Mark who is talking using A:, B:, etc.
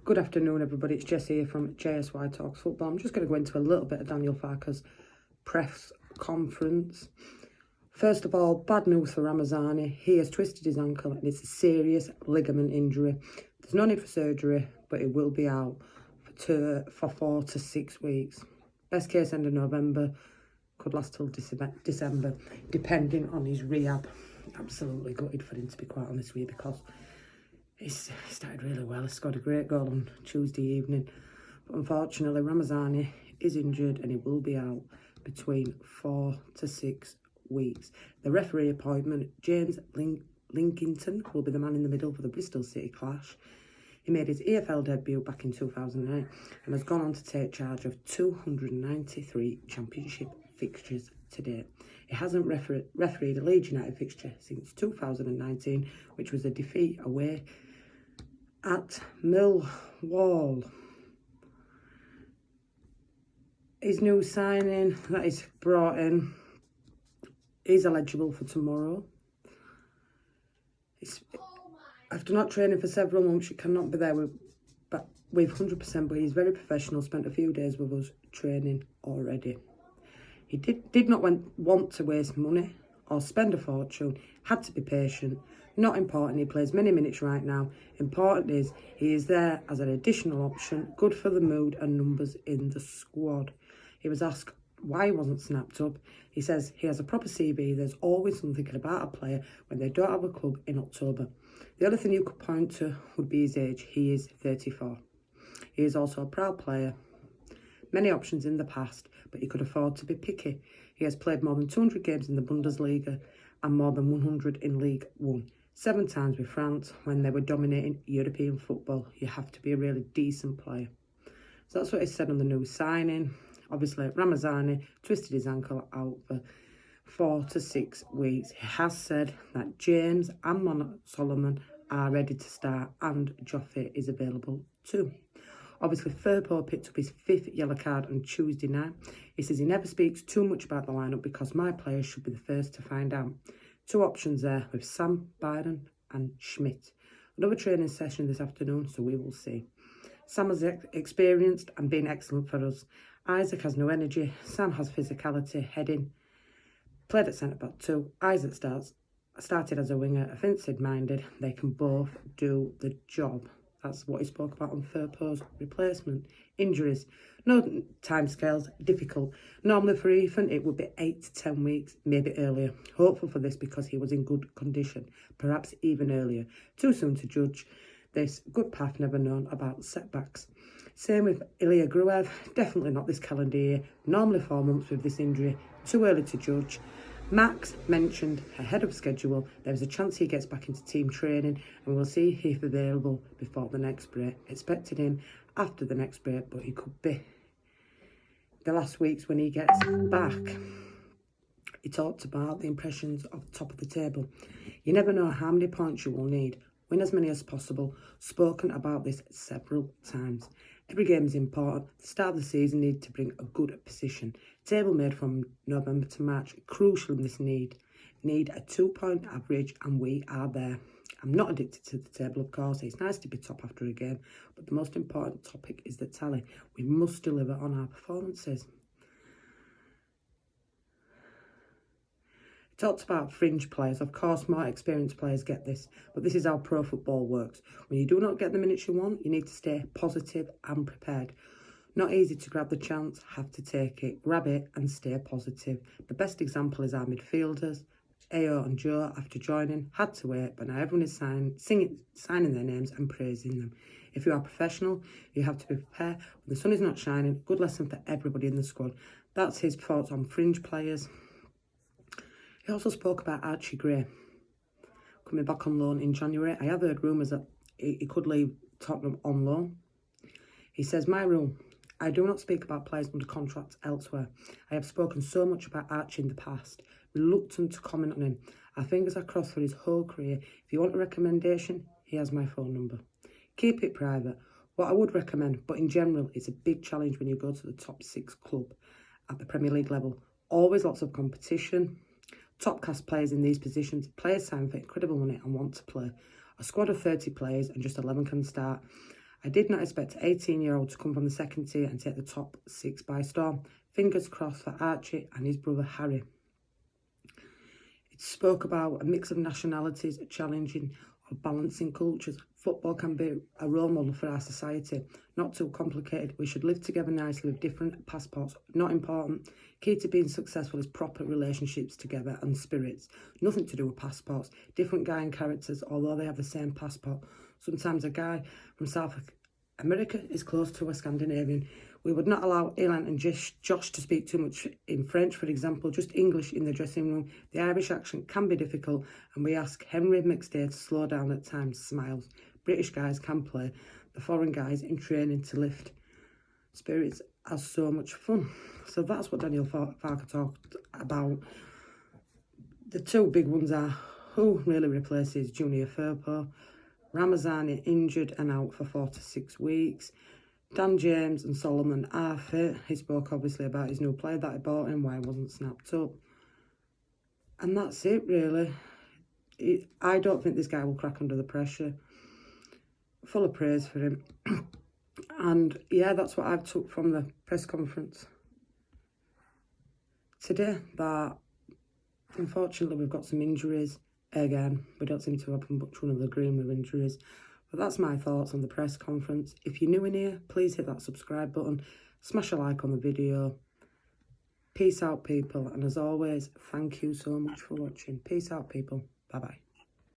A: Good afternoon, everybody. It's Jess here from JSY Talks Football. I'm just going to go into a little bit of Daniel Farke's press conference. First of all, bad news for Ramazani. He has twisted his ankle and it's a serious ligament injury. There's no need for surgery, but it will be out for 4 to 6 weeks. Best case end of November, could last till December, depending on his rehab. Absolutely gutted for him, to be quite honest with you, because he started really well. He scored a great goal on Tuesday evening. But unfortunately, Ramazani is injured and he will be out between 4 to 6 weeks. The referee appointment, James Linkington, will be the man in the middle for the Bristol City clash. He made his EFL debut back in 2008 and has gone on to take charge of 293 championship fixtures to date. He hasn't refereed a Leeds United fixture since 2019, which was a defeat away at Millwall. His new signing that is brought in is eligible for tomorrow. After not training for several months, he cannot be there with 100%, but he's very professional, spent a few days with us training already. He did not want to waste money or spend a fortune, had to be patient. Not important, he plays many minutes right now. Important is he is there as an additional option, good for the mood and numbers in the squad. He was asked why he wasn't snapped up. He says he has a proper CV. There's always something about a player when they don't have a club in October. The other thing you could point to would be his age. He is 34. He is also a proud player. Many options in the past, but he could afford to be picky. He has played more than 200 games in the Bundesliga and more than 100 in League One. 7 times with France when they were dominating European football. You have to be a really decent player. So that's what he said on the new signing. Obviously, Ramazani twisted his ankle out for 4 to 6 weeks. He has said that James and Mona Solomon are ready to start and Joffe is available too. Obviously, Firpo picked up his 5th yellow card on Tuesday night. He says he never speaks too much about the lineup because my players should be the first to find out. 2 options there with Sam, Byron and Schmidt. Another training session this afternoon, so we will see. Sam has experienced and been excellent for us. Isaac has no energy. Sam has physicality, heading. Played at centre-back too. Isaac started as a winger, offensive-minded. They can both do the job. That's what he spoke about on Firpo's replacement. Injuries. No timescales. Difficult. Normally for Ethan, it would be 8 to 10 weeks, maybe earlier. Hopeful for this because he was in good condition. Perhaps even earlier. Too soon to judge this. Good path, never known about setbacks. Same with Ilya Gruev. Definitely not this calendar year. Normally 4 months with this injury. Too early to judge. Max mentioned ahead of schedule there is a chance he gets back into team training and we'll see if available before the next break. Expected him after the next break, but he could be the last weeks when he gets back. He talked about the impressions of the top of the table. You never know how many points you will need. Win as many as possible. Spoken about this several times. Every game is important. The start of the season need to bring a good position. Table made from November to March. Crucial in this need a 2-point average and we are there. I'm not addicted to the table, of course. It's nice to be top after a game, but the most important topic is the tally. We must deliver on our performances. Talked about fringe players. Of course, more experienced players get this, but this is how pro football works. When you do not get the minutes you want, you need to stay positive and prepared. Not easy to grab the chance, have to take it, grab it and stay positive. The best example is our midfielders. Ayo and Joe, after joining, had to wait, but now everyone is signing their names and praising them. If you are professional, you have to be prepared. When the sun is not shining, good lesson for everybody in the squad. That's his thoughts on fringe players. He also spoke about Archie Gray coming back on loan in January. I have heard rumours that he could leave Tottenham on loan. He says, my rule, I do not speak about players under contract elsewhere. I have spoken so much about Archie in the past, reluctant to comment on him. Our fingers are crossed for his whole career. If you want a recommendation, he has my phone number. Keep it private. What I would recommend, but in general, it's a big challenge when you go to the top 6 club at the Premier League level. Always lots of competition. Top-class players in these positions, players sign for incredible money and want to play. A squad of 30 players and just 11 can start. I did not expect an 18-year-old to come from the second tier and take the top 6 by storm. Fingers crossed for Archie and his brother Harry. It spoke about a mix of nationalities, challenging or balancing cultures. Football can be a role model for our society. Not too complicated. We should live together nicely with different passports. Not important. Key to being successful is proper relationships together and spirits. Nothing to do with passports. Different guy and characters, although they have the same passport. Sometimes a guy from South America is close to a Scandinavian. We would not allow Ilan and Josh to speak too much in French, for example, just English in the dressing room. The Irish accent can be difficult, and we ask Henry McStay to slow down at times, smiles. British guys can play. The foreign guys in training to lift spirits are so much fun. So that's what Daniel Farke talked about. The two big ones are who really replaces Junior Firpo. Ramazani injured and out for 4 to 6 weeks. Dan James and Solomon are fit. He spoke obviously about his new player that he bought and why he wasn't snapped up. And that's it really. I don't think this guy will crack under the pressure. Full of praise for him. And yeah, that's what I've took from the press conference today, that unfortunately we've got some injuries. Again, we don't seem to have much run of the green with injuries. But that's my thoughts on the press conference. If you're new in here, please hit that subscribe button. Smash a like on the video. Peace out, people. And as always, thank you so much for watching. Peace out, people. Bye-bye.